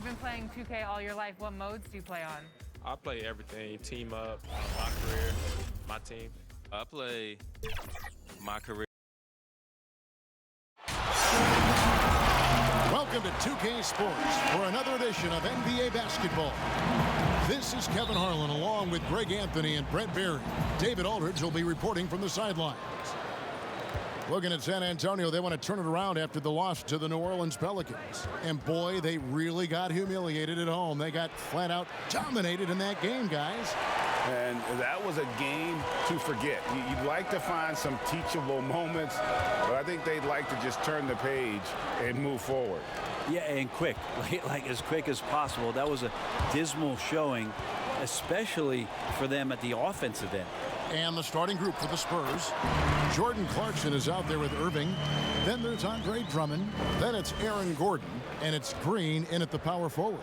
been playing 2K all your life. What modes do you play on? I play everything, team up, my career, my team. I play my career. Welcome to 2K Sports for another edition of NBA basketball. This is Kevin Harlan along with Greg Anthony and Brett Barry. David Aldridge will be reporting from the sidelines. Looking at San Antonio, they want to turn it around after the loss to the New Orleans Pelicans. And boy, they really got humiliated at home. They got flat out dominated in that game, guys. And that was a game to forget. You'd like to find some teachable moments, but I think they'd like to just turn the page and move forward. Yeah, and quick, like as quick as possible. That was a dismal showing, especially for them at the offensive end. And the starting group for the Spurs. Jordan Clarkson is out there with Irving. Then there's Andre Drummond. Then it's Aaron Gordon. And it's Green in at the power forward.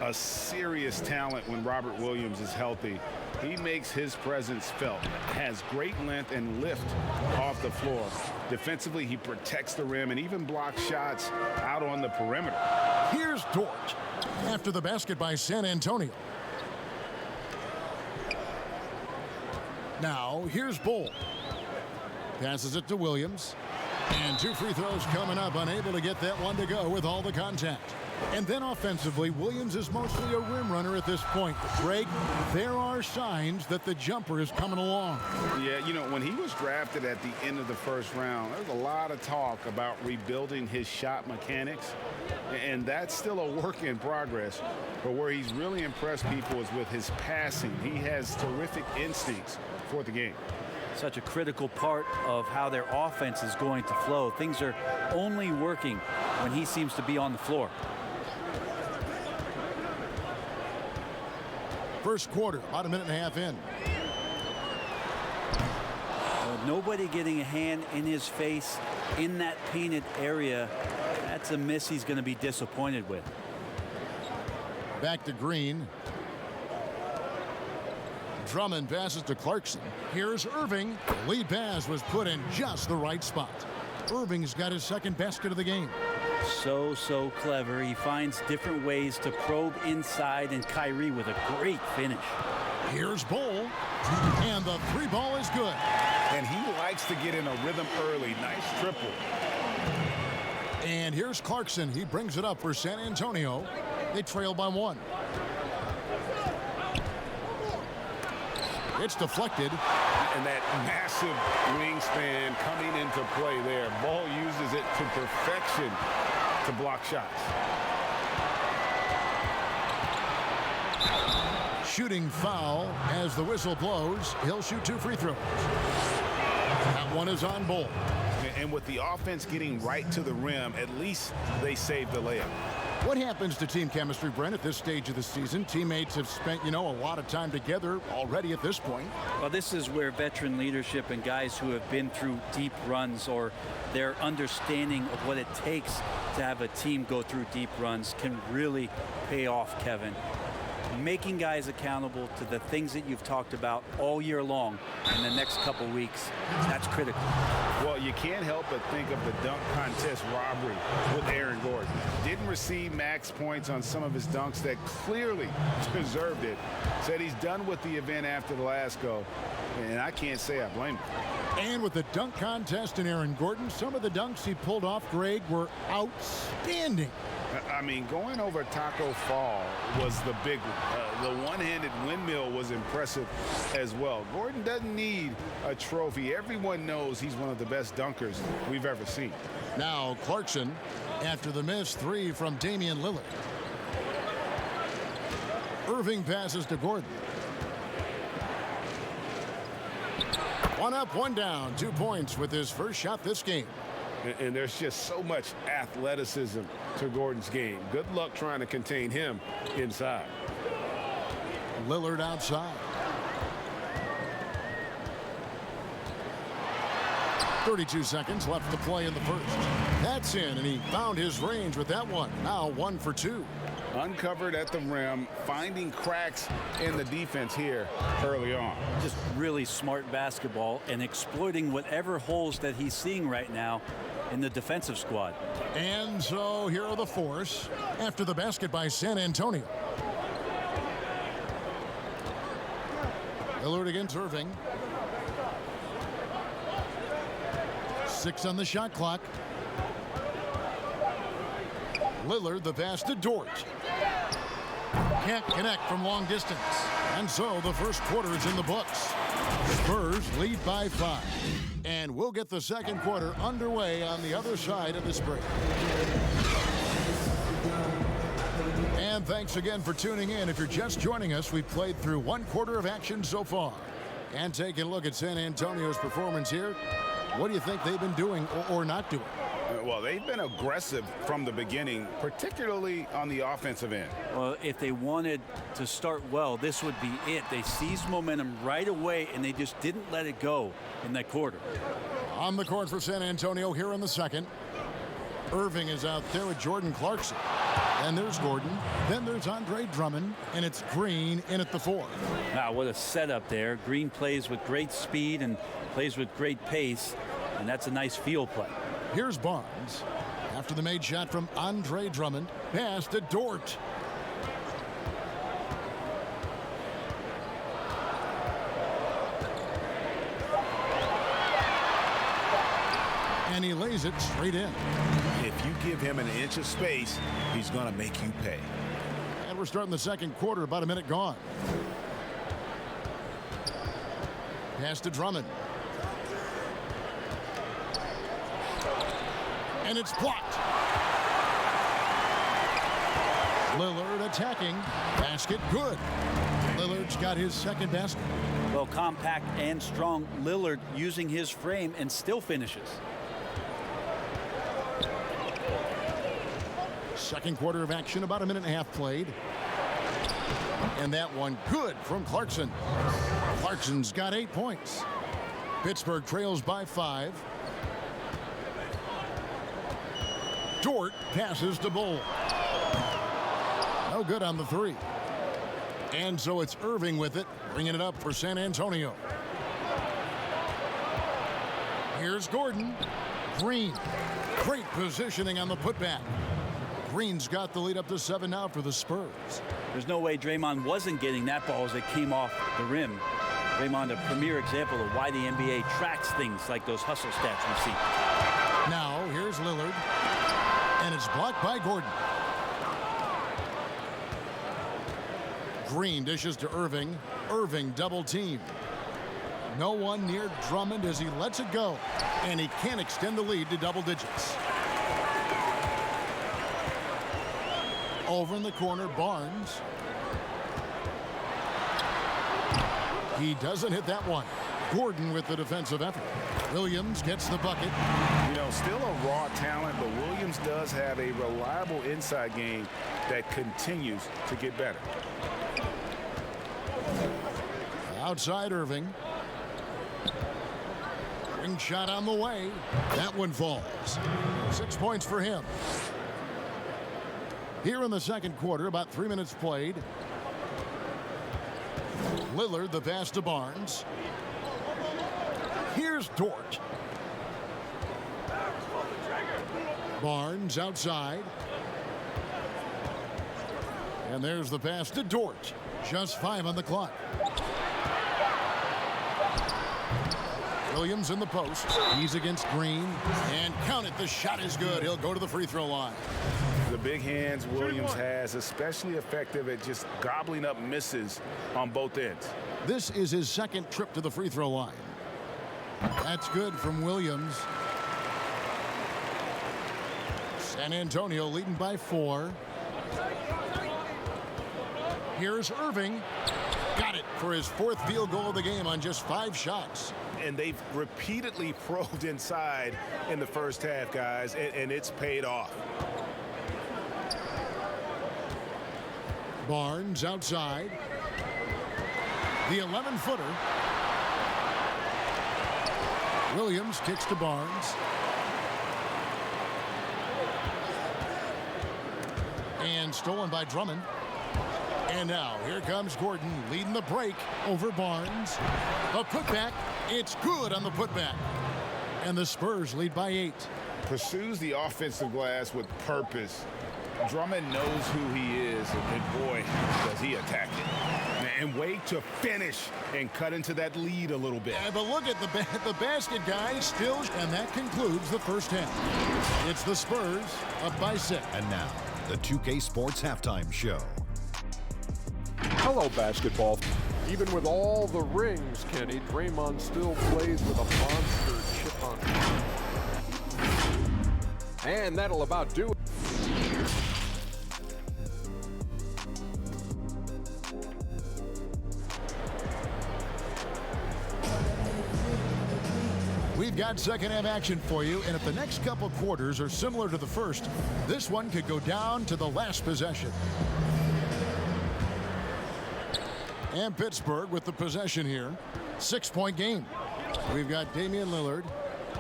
A serious talent when Robert Williams is healthy. He makes his presence felt. Has great length and lift off the floor. Defensively, he protects the rim and even blocks shots out on the perimeter. Here's Dort after the basket by San Antonio. Now, here's Bull. Passes it to Williams. And 2 free throws coming up, unable to get that one to go with all the contact. And then offensively, Williams is mostly a rim runner at this point. But Greg, there are signs that the jumper is coming along. Yeah, you know, when he was drafted at the end of the first round, there was a lot of talk about rebuilding his shot mechanics. And that's still a work in progress. But where he's really impressed people is with his passing. He has terrific instincts for the game. Such a critical part of how their offense is going to flow. Things are only working when he seems to be on the floor. First quarter, about a minute and a half in. Nobody getting a hand in his face in that painted area. That's a miss he's going to be disappointed with. Back to Green. Drummond passes to Clarkson. Here's Irving. The lead pass was put in just the right spot. Irving's got his second basket of the game. So clever. He finds different ways to probe inside, and Kyrie with a great finish. Here's Bull. And the three ball is good. And he likes to get in a rhythm early. Nice triple. And here's Clarkson. He brings it up for San Antonio. They trail by 1. It's deflected. And that massive wingspan coming into play there. Ball uses it to perfection to block shots. Shooting foul as the whistle blows. He'll shoot 2 free throws. That one is on Bull. And with the offense getting right to the rim, at least they saved the layup. What happens to team chemistry, Brent, at this stage of the season? Teammates have spent, a lot of time together already at this point. Well, this is where veteran leadership and guys who have been through deep runs, or their understanding of what it takes to have a team go through deep runs, can really pay off, Kevin. Making guys accountable to the things that you've talked about all year long in the next couple weeks, that's critical. Well, you can't help but think of the dunk contest robbery with Aaron Gordon. Didn't receive max points on some of his dunks that clearly deserved it. Said he's done with the event after the last go, and I can't say I blame him. And with the dunk contest and Aaron Gordon, some of the dunks he pulled off, Greg, were outstanding. I mean, going over Taco Fall was the big one. The one-handed windmill was impressive as well. Gordon doesn't need a trophy. Everyone knows he's one of the best dunkers we've ever seen. Now Clarkson after the missed 3 from Damian Lillard. Irving passes to Gordon. 1 up, 1 down. 2 points with his first shot this game. And there's just so much athleticism to Gordon's game. Good luck trying to contain him inside. Lillard outside. 32 seconds left to play in the first. That's in, and he found his range with that one. Now 1 for 2. Uncovered at the rim, finding cracks in the defense here early on. Just really smart basketball and exploiting whatever holes that he's seeing right now in the defensive squad. And so here are the Force after the basket by San Antonio. Lillard against Irving. 6 on the shot clock. Lillard, the pass to Dort. Can't connect from long distance. And so the first quarter is in the books. Spurs lead by 5. And we'll get the second quarter underway on the other side of this break. And thanks again for tuning in. If you're just joining us, we've played through one quarter of action so far. And taking a look at San Antonio's performance here, what do you think they've been doing or not doing? Well, they've been aggressive from the beginning, particularly on the offensive end. Well, if they wanted to start well, this would be it. They seized momentum right away, and they just didn't let it go in that quarter. On the court for San Antonio here in the second. Irving is out there with Jordan Clarkson. And there's Gordon. Then there's Andre Drummond. And it's Green in at the 4. Wow, what a setup there. Green plays with great speed and plays with great pace. And that's a nice field play. Here's Barnes. After the made shot from Andre Drummond. Pass to Dort. And he lays it straight in. If you give him an inch of space, he's going to make you pay. And we're starting the second quarter, about a minute gone. Pass to Drummond. And it's blocked. Lillard attacking. Basket good. Lillard's got his second basket. Well, compact and strong. Lillard using his frame and still finishes. Second quarter of action, about a minute and a half played. And that one good from Clarkson. Clarkson's got 8 points. Pittsburgh trails by 5. Dort passes to Bull. No good on the 3. And so it's Irving with it, bringing it up for San Antonio. Here's Gordon. Green. Great positioning on the putback. Green's got the lead up to 7 now for the Spurs. There's no way Draymond wasn't getting that ball as it came off the rim. Draymond, a premier example of why the NBA tracks things like those hustle stats we see. Now, here's Lillard. And it's blocked by Gordon. Green dishes to Irving. Irving double team. No one near Drummond as he lets it go. And he can't extend the lead to double digits. Over in the corner, Barnes. He doesn't hit that one. Gordon with the defensive effort. Williams gets the bucket. You know, still a raw talent, but Williams does have a reliable inside game that continues to get better. Outside Irving. Ring shot on the way. That one falls. 6 points for him. Here in the second quarter, about 3 minutes played. Lillard, the pass to Barnes. Here's Dort. Barnes outside. And there's the pass to Dort. Just 5 on the clock. Williams in the post. He's against Green. And count it, the shot is good. He'll go to the free throw line. The big hands Williams has, especially effective at just gobbling up misses on both ends. This is his second trip to the free throw line. That's good from Williams. San Antonio leading by 4. Here's Irving. Got it for his 4th field goal of the game on just 5 shots. And they've repeatedly probed inside in the first half, guys, and it's paid off. Barnes outside. The 11-footer. Williams kicks to Barnes. And stolen by Drummond. And now here comes Gordon leading the break over Barnes. A putback. It's good on the putback. And the Spurs lead by 8. pursues the offensive glass with purpose. Drummond knows who he is, and boy, does he attack it. And wait to finish and cut into that lead a little bit. Yeah, but look at the basket, guys, still, and that concludes the first half. It's the Spurs up by 6. And now, the 2K Sports Halftime Show. Hello, basketball. Even with all the rings, Kenny, Draymond still plays with a monster chip on him. And that'll about do it. We've got second half action for you, and if the next couple quarters are similar to the first, this one could go down to the last possession. And Pittsburgh with the possession here. 6-point game. We've got Damian Lillard.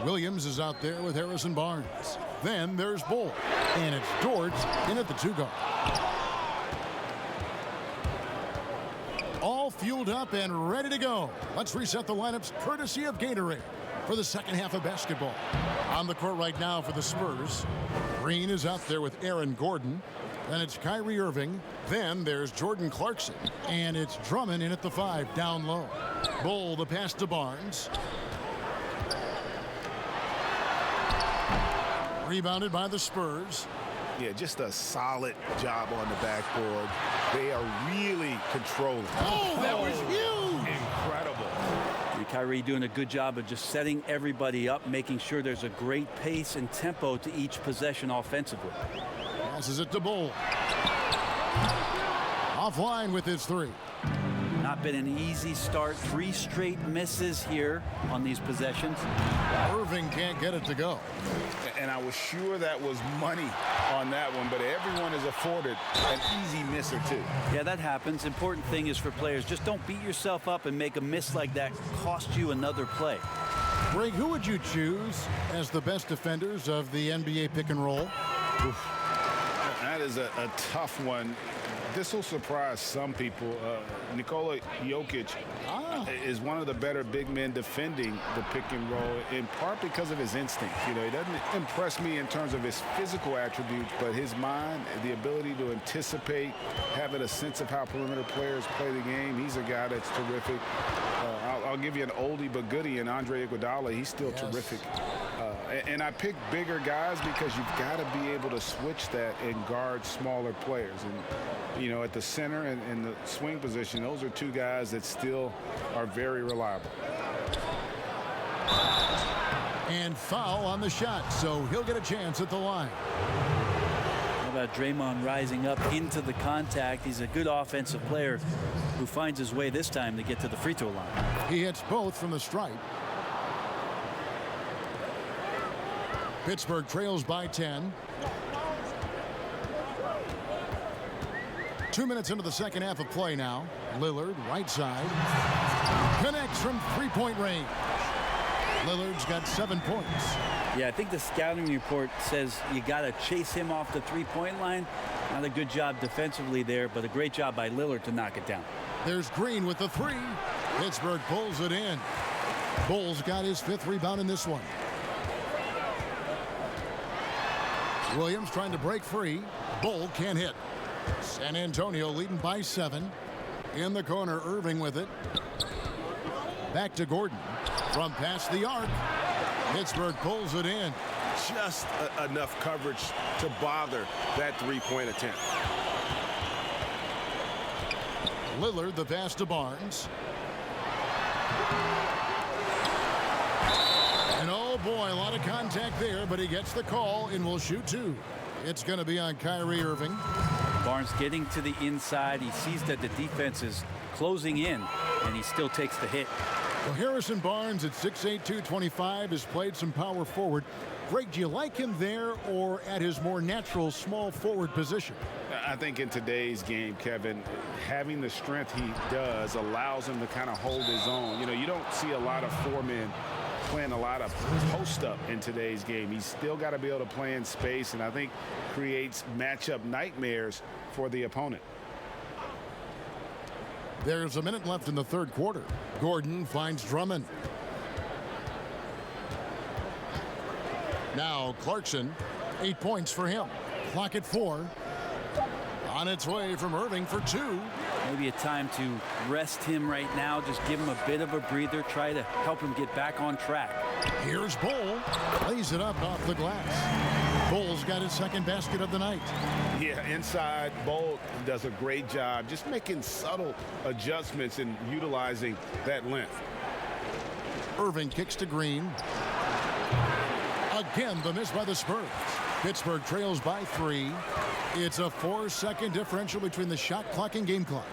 Williams is out there with Harrison Barnes. Then there's Bull. And it's George in at the 2-guard. All fueled up and ready to go. Let's reset the lineups courtesy of Gatorade for the second half of basketball. On the court right now for the Spurs. Green is out there with Aaron Gordon. Then it's Kyrie Irving. Then there's Jordan Clarkson. And it's Drummond in at the 5, down low. Bull, the pass to Barnes. Rebounded by the Spurs. Yeah, just a solid job on the backboard. They are really controlling. Oh, that was huge! Incredible. Kyrie doing a good job of just setting everybody up, making sure there's a great pace and tempo to each possession offensively. Passes it to Bull. Offline with his 3. Not been an easy start. 3 straight misses here on these possessions. Irving can't get it to go. And I was sure that was money on that one, but everyone is afforded an easy miss or 2. Yeah, that happens. Important thing is for players, just don't beat yourself up and make a miss like that cost you another play. Greg, who would you choose as the best defenders of the NBA pick and roll? Oof. That is a tough one. This will surprise some people. Nikola Jokic is one of the better big men defending the pick and roll, in part because of his instinct. You know, he doesn't impress me in terms of his physical attributes, but his mind, the ability to anticipate, having a sense of how perimeter players play the game. He's a guy that's terrific. I'll give you an oldie but goodie in Andre Iguodala. He's still terrific. And I pick bigger guys because you've got to be able to switch that and guard smaller players. And, you know, at the center and the swing position, those are 2 guys that still are very reliable. And foul on the shot, so he'll get a chance at the line. How about Draymond rising up into the contact? He's a good offensive player who finds his way this time to get to the free throw line. He hits both from the stripe. Pittsburgh trails by 10. 2 minutes into the second half of play now. Lillard, right side. Connects from 3-point range. Lillard's got 7 points. Yeah, I think the scouting report says you got to chase him off the 3-point line. Not a good job defensively there, but a great job by Lillard to knock it down. There's Green with the 3. Pittsburgh pulls it in. Bull's got his 5th rebound in this one. Williams trying to break free. Bull can't hit. San Antonio leading by 7. In the corner, Irving with it. Back to Gordon. From past the arc. Pittsburgh pulls it in. Just enough coverage to bother that 3-point attempt. Lillard, the pass to Barnes. And oh boy, a lot of contact there, but he gets the call and will shoot 2. It's going to be on Kyrie Irving. Barnes getting to the inside. He sees that the defense is closing in, and he still takes the hit. Well, Harrison Barnes at 6'8", 225 has played some power forward. Greg, do you like him there or at his more natural small forward position? I think in today's game, Kevin, having the strength he does allows him to kind of hold his own. You know, you don't see a lot of 4 men playing a lot of post-up in today's game. He's still got to be able to play in space, and I think creates matchup nightmares for the opponent. There's a minute left in the third quarter. Gordon finds Drummond. Now Clarkson, 8 points for him. Clock at 4. On its way from Irving for 2. Maybe a time to rest him right now. Just give him a bit of a breather. Try to help him get back on track. Here's Bull. Lays it up off the glass. Bull's got his second basket of the night. Yeah, inside, Bull does a great job just making subtle adjustments and utilizing that length. Irving kicks to Green. Again, the miss by the Spurs. Pittsburgh trails by 3. It's a 4-second differential between the shot clock and game clock.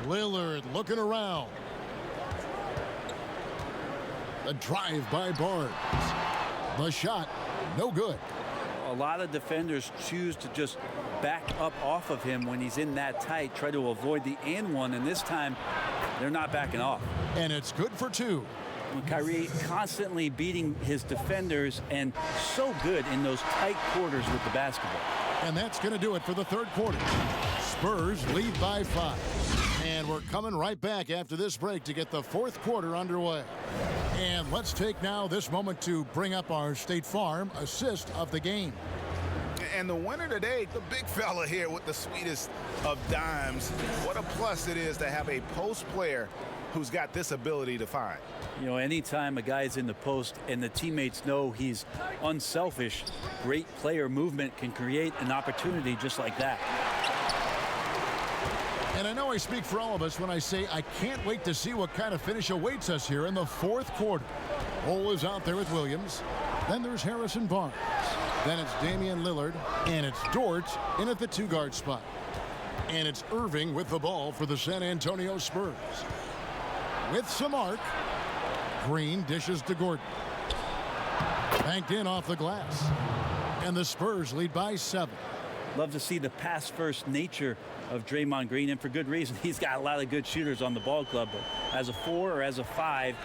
Lillard looking around. The drive by Barnes. The shot, no good. A lot of defenders choose to just back up off of him when he's in that tight, try to avoid the and one, and this time they're not backing off. And it's good for 2. Kyrie constantly beating his defenders and so good in those tight quarters with the basketball. And that's going to do it for the third quarter. Spurs lead by 5. And we're coming right back after this break to get the fourth quarter underway. And let's take now this moment to bring up our State Farm assist of the game. And the winner today, the big fella here with the sweetest of dimes. What a plus it is to have a post player who's got this ability to find. You know, anytime a guy's in the post and the teammates know he's unselfish, great player movement can create an opportunity just like that. And I know I speak for all of us when I say I can't wait to see what kind of finish awaits us here in the fourth quarter. Ole is out there with Williams. Then there's Harrison Barnes. Then it's Damian Lillard. And it's Dort in at the 2-guard spot. And it's Irving with the ball for the San Antonio Spurs. With some arc, Green dishes to Gordon. Banked in off the glass. And the Spurs lead by 7. Love to see the pass-first nature of Draymond Green, and for good reason. He's got a lot of good shooters on the ball club, but as a 4 or as a 5,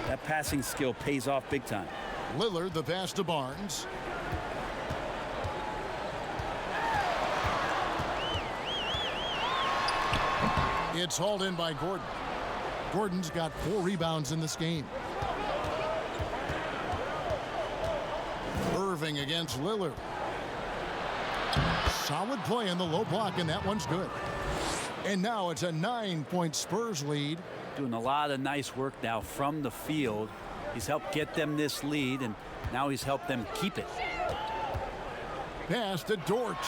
that passing skill pays off big time. Lillard, the pass to Barnes. It's hauled in by Gordon. Gordon's got 4 rebounds in this game. Irving against Lillard. Solid play in the low block, and that one's good. And now it's a 9-point Spurs lead. Doing a lot of nice work now from the field. He's helped get them this lead, and now he's helped them keep it. Pass to Dort.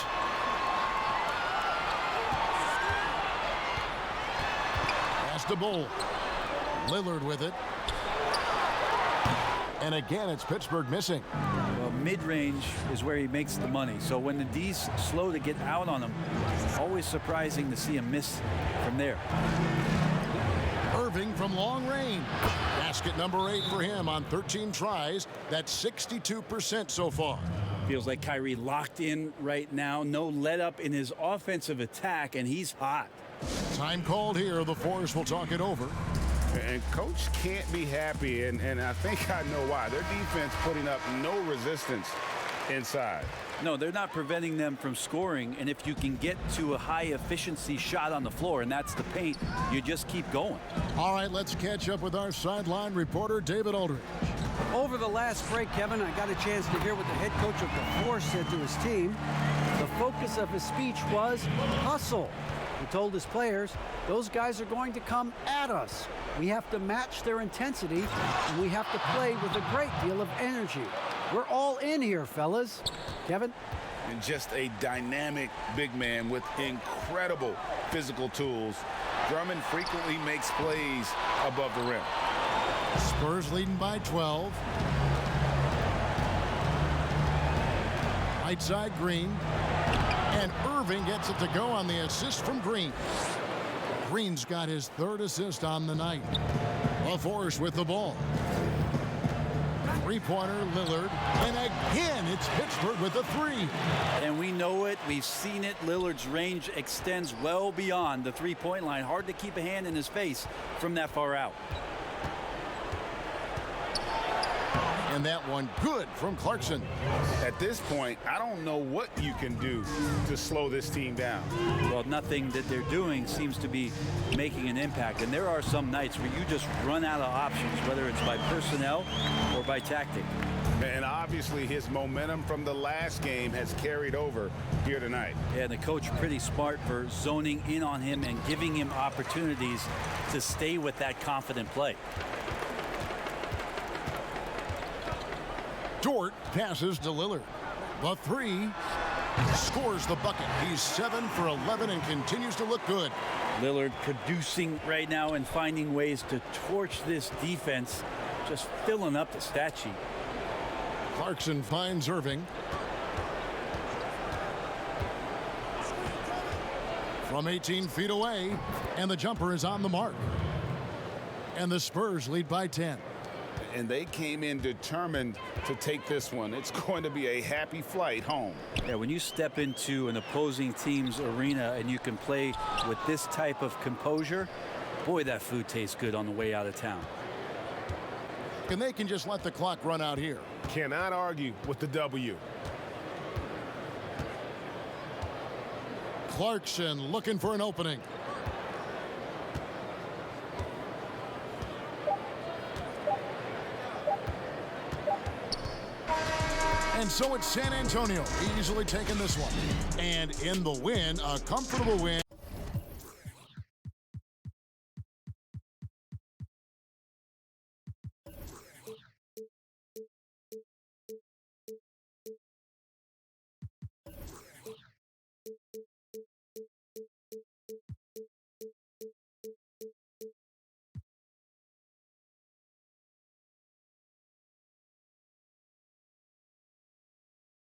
Pass to Bull. Lillard with it. And again, it's Pittsburgh missing. Well, mid-range is where he makes the money. So when the D's slow to get out on him, always surprising to see him miss from there. Irving from long range. Basket number 8 for him on 13 tries. That's 62% so far. Feels like Kyrie locked in right now. No let up in his offensive attack, and he's hot. Time called here. The Force will talk it over. And coach can't be happy, and I think I know why. Their defense putting up no resistance inside. No, they're not preventing them from scoring, and if you can get to a high efficiency shot on the floor, and that's the paint, you just keep going. All right, let's catch up with our sideline reporter, David Aldridge. Over the last break, Kevin, I got a chance to hear what the head coach of the Force said to his team. The focus of his speech was hustle. He told his players, those guys are going to come at us. We have to match their intensity, and we have to play with a great deal of energy. We're all in here, fellas. Kevin? And just a dynamic big man with incredible physical tools. Drummond frequently makes plays above the rim. Spurs leading by 12. Right side, Green. And Irving gets it to go on the assist from Green. Green's got his 3rd assist on the night. The Force with the ball. 3-pointer, Lillard. And again, it's Pittsburgh with the 3. And we know it. We've seen it. Lillard's range extends well beyond the 3-point line. Hard to keep a hand in his face from that far out. And that one good from Clarkson. At this point, I don't know what you can do to slow this team down. Well, nothing that they're doing seems to be making an impact. And there are some nights where you just run out of options, whether it's by personnel or by tactic. And obviously his momentum from the last game has carried over here tonight. Yeah, and the coach pretty smart for zoning in on him and giving him opportunities to stay with that confident play. Dort passes to Lillard. The three scores the bucket. He's 7 for 11 and continues to look good. Lillard producing right now and finding ways to torch this defense, just filling up the stat sheet. Clarkson finds Irving. From 18 feet away, and the jumper is on the mark. And the Spurs lead by 10. And they came in determined to take this one. It's going to be a happy flight home. Yeah, when you step into an opposing team's arena and you can play with this type of composure, boy, that food tastes good on the way out of town. And they can just let the clock run out here. Cannot argue with the W. Clarkson looking for an opening. And so it's San Antonio easily taking this one. And in the win, a comfortable win.